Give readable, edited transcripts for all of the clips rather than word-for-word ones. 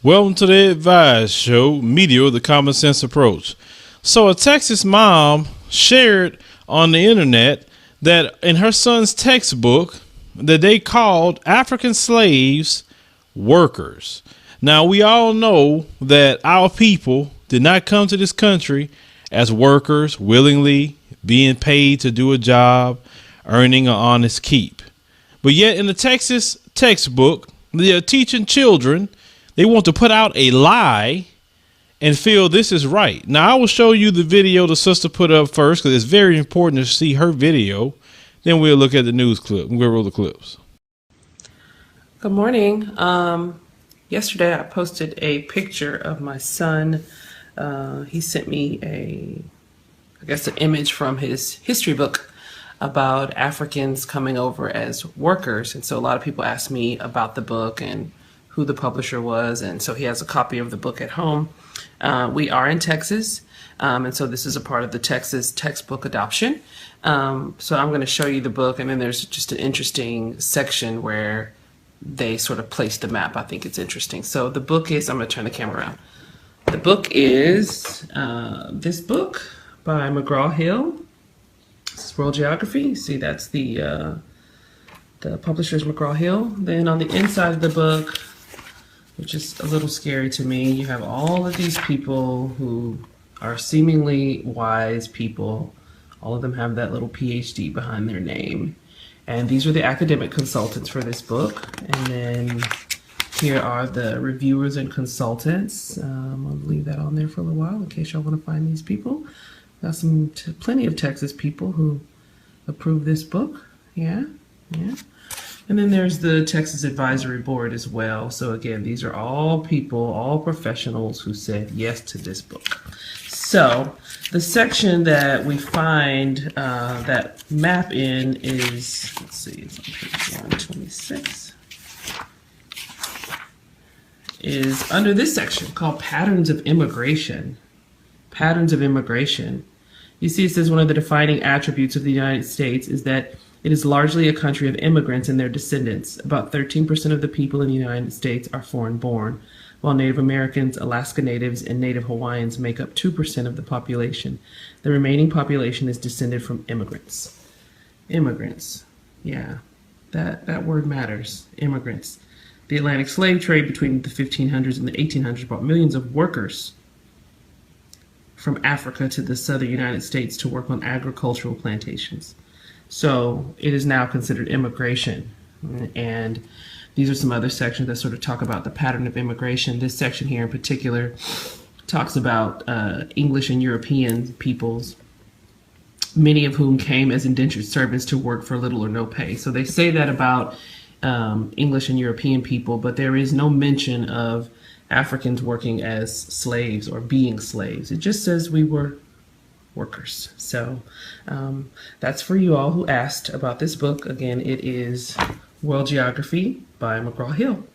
Welcome to the Advice Show, Media, the Common Sense Approach. So a Texas mom shared on the internet that in her son's textbook that they called African slaves workers. Now, we all know that our people did not come to this country as workers, willingly being paid to do a job, earning an honest keep. But yet in the Texas textbook, they are teaching children. They want to put out a lie and feel this is right. Now, I will show you the video the sister put up first because it's very important to see her video. Then we'll look at the news clip. We'll roll the clips. Good morning. Yesterday I posted a picture of my son. He sent me an image from his history book about Africans coming over as workers. And so a lot of people asked me about the book and who the publisher was, and so he has a copy of the book at home. We are in Texas, and so this is a part of the Texas textbook adoption. So I'm going to show you the book, and then there's just an interesting section where they sort of place the map. I think it's interesting. So the book is, I'm going to turn the camera around. The book is this book by McGraw-Hill. This is World Geography. See, that's the publisher's McGraw-Hill. Then on the inside of the book, which is a little scary to me, you have all of these people who are seemingly wise people. All of them have that little PhD behind their name. And these are the academic consultants for this book. And then here are the reviewers and consultants. I'll leave that on there for a little while in case y'all want to find these people. Got plenty of Texas people who approve this book. Yeah. And then there's the Texas Advisory Board as well. So again, these are all people, all professionals who said yes to this book. So the section that we find that map in is, let's see, it's on page 126, is under this section called Patterns of Immigration. Patterns of Immigration. You see, it says one of the defining attributes of the United States is that it is largely a country of immigrants and their descendants. About 13% of the people in the United States are foreign-born, while Native Americans, Alaska Natives, and Native Hawaiians make up 2% of the population. The remaining population is descended from immigrants. Immigrants. Yeah, that word matters. Immigrants. The Atlantic slave trade between the 1500s and the 1800s brought millions of workers from Africa to the southern United States to work on agricultural plantations. So it is now considered immigration. And these are some other sections that sort of talk about the pattern of immigration. This section here in particular talks about English and European peoples, many of whom came as indentured servants to work for little or no pay. So they say that about English and European people, but there is no mention of Africans working as slaves or being slaves. It just says we were workers. So that's for you all who asked about this book. Again, it is World Geography by McGraw-Hill.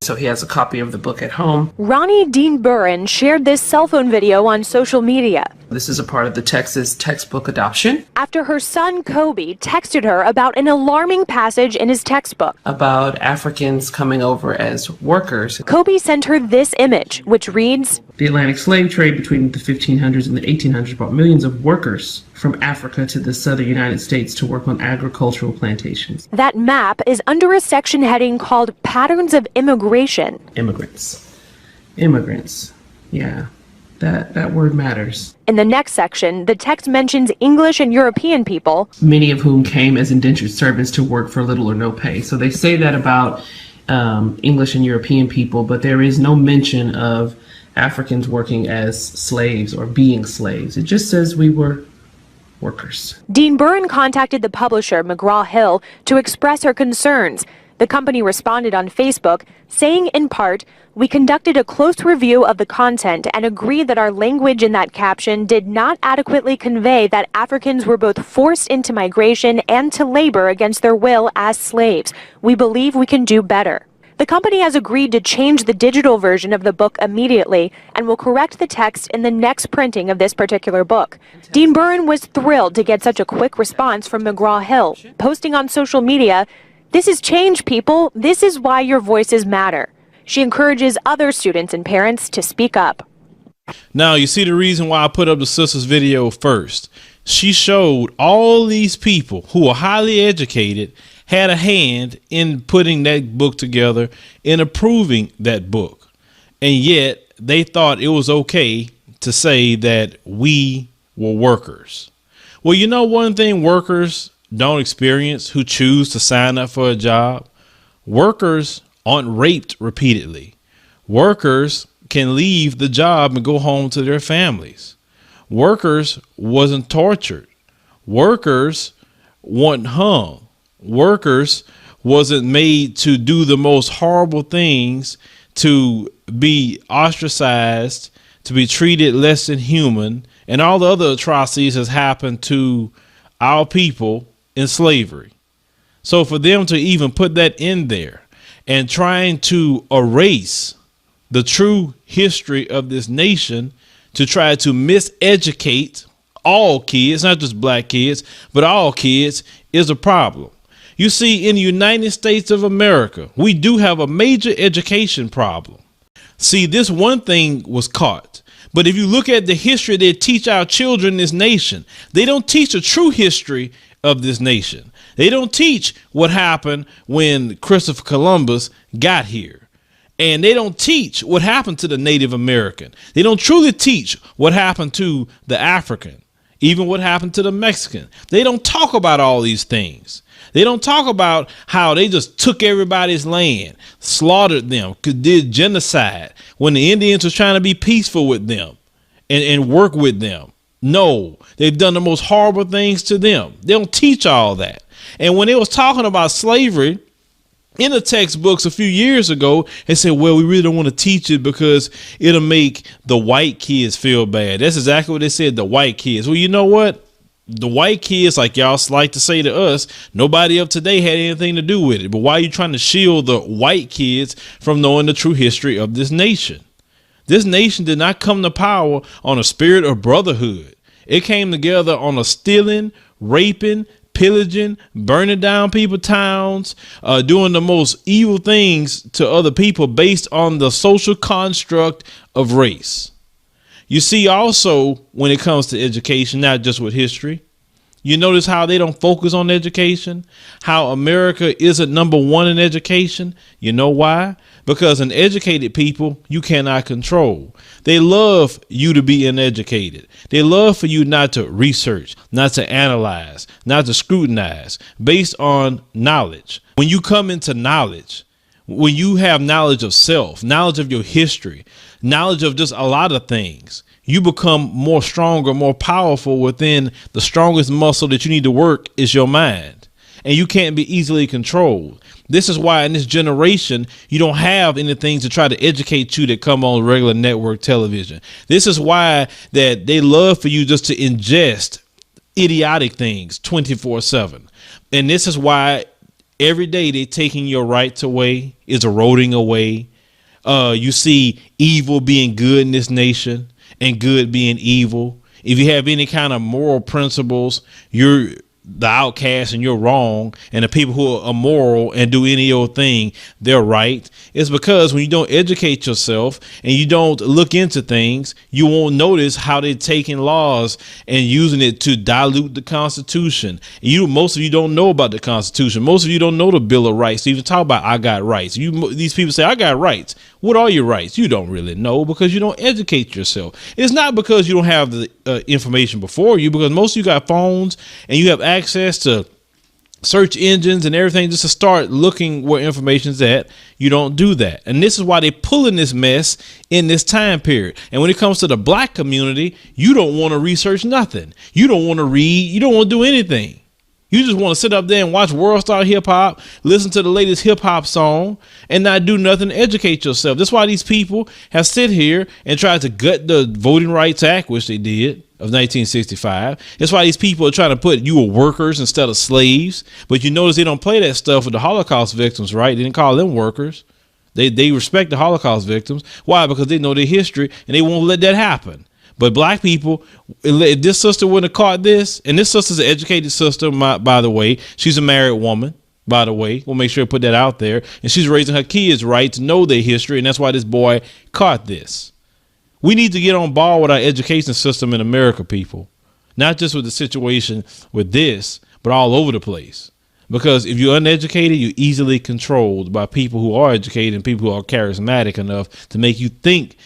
So he has a copy of the book at home. Ronnie Dean Burren shared this cell phone video on social media. This is a part of the Texas textbook adoption. After her son Kobe texted her about an alarming passage in his textbook about Africans coming over as workers. Kobe sent her this image, which reads, "The Atlantic slave trade between the 1500s and the 1800s brought millions of workers from Africa to the southern United States to work on agricultural plantations." That map is under a section heading called Patterns of Immigration. Immigrants. Yeah. That word matters. In the next section, the text mentions English and European people, many of whom came as indentured servants to work for little or no pay. So they say that about English and European people, but there is no mention of Africans working as slaves or being slaves. It just says we were workers. Dean Burren contacted the publisher, McGraw-Hill, to express her concerns. The company responded on Facebook, saying in part, "We conducted a close review of the content and agreed that our language in that caption did not adequately convey that Africans were both forced into migration and to labor against their will as slaves. We believe we can do better." The company has agreed to change the digital version of the book immediately and will correct the text in the next printing of this particular book. Dean Burren was thrilled to get such a quick response from McGraw-Hill, posting on social media, "This is change, people. This is why your voices matter." She encourages other students and parents to speak up. Now, you see the reason why I put up the sister's video first. She showed all these people who are highly educated had a hand in putting that book together, in approving that book. And yet they thought it was okay to say that we were workers. Well, you know, one thing workers don't experience who choose to sign up for a job. Workers aren't raped repeatedly. Workers can leave the job and go home to their families. Workers wasn't tortured. Workers weren't hung. Workers wasn't made to do the most horrible things, to be ostracized, to be treated less than human, and all the other atrocities has happened to our people in slavery. So for them to even put that in there and trying to erase the true history of this nation, to try to miseducate all kids, not just black kids, but all kids, is a problem. You see, in the United States of America, we do have a major education problem. See, this one thing was caught. But if you look at the history they teach our children in this nation, they don't teach a true history of this nation. They don't teach what happened when Christopher Columbus got here. And they don't teach what happened to the Native American. They don't truly teach what happened to the African, even what happened to the Mexican. They don't talk about all these things. They don't talk about how they just took everybody's land, slaughtered them, did genocide when the Indians was trying to be peaceful with them and work with them. No, they've done the most horrible things to them. They don't teach all that. And when they was talking about slavery in the textbooks a few years ago, they said, well, we really don't want to teach it because it'll make the white kids feel bad. That's exactly what they said, the white kids. Well, you know what? The white kids, like y'all like to say to us, nobody of today had anything to do with it. But why are you trying to shield the white kids from knowing the true history of this nation? This nation did not come to power on a spirit of brotherhood. It came together on a stealing, raping, pillaging, burning down people's towns, doing the most evil things to other people based on the social construct of race. You see, also, when it comes to education, not just with history, you notice how they don't focus on education, how America isn't number one in education. You know why? Because an educated people you cannot control. They love you to be uneducated. They love for you not to research, not to analyze, not to scrutinize based on knowledge. When you come into knowledge, when you have knowledge of self, knowledge of your history, knowledge of just a lot of things, you become more stronger, more powerful within. The strongest muscle that you need to work is your mind, and you can't be easily controlled. This is why in this generation, you don't have anything to try to educate you that come on regular network television. This is why that they love for you just to ingest idiotic things 24/7. And this is why every day they're taking your rights away, is eroding away. You see evil being good in this nation and good being evil. If you have any kind of moral principles, you're the outcast and you're wrong. And the people who are immoral and do any old thing, they're right. It's because when you don't educate yourself and you don't look into things, you won't notice how they're taking laws and using it to dilute the Constitution. Most of you don't know about the Constitution. Most of you don't know the Bill of Rights. So you talk about I got rights. These people say I got rights. What are your rights? You don't really know because you don't educate yourself. It's not because you don't have the information before you, because most of you got phones and you have access to search engines and everything just to start looking where information's at. You don't do that. And this is why they're pulling this mess in this time period. And when it comes to the black community, you don't want to research nothing. You don't want to read. You don't want to do anything. You just want to sit up there and watch World Star Hip Hop, listen to the latest hip hop song, and not do nothing to educate yourself. That's why these people have sit here and tried to gut the Voting Rights Act, which they did, of 1965. That's why these people are trying to put you were workers instead of slaves. But you notice they don't play that stuff with the Holocaust victims, right? They didn't call them workers. They respect the Holocaust victims. Why? Because they know their history and they won't let that happen. But black people, if this sister wouldn't have caught this, and this sister's an educated sister, by the way, she's a married woman, by the way. We'll make sure to put that out there. And she's raising her kids right to know their history. And that's why this boy caught this. We need to get on board with our education system in America, people. Not just with the situation with this, but all over the place. Because if you're uneducated, you're easily controlled by people who are educated and people who are charismatic enough to make you think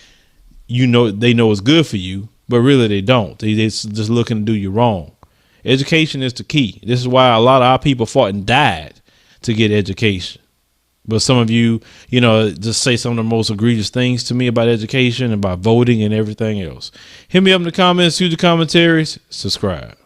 they know it's good for you, but really they don't. They're just looking to do you wrong. Education is the key. This is why a lot of our people fought and died to get education. But some of you, just say some of the most egregious things to me about education, about voting and everything else. Hit me up in the comments, use the commentaries, subscribe.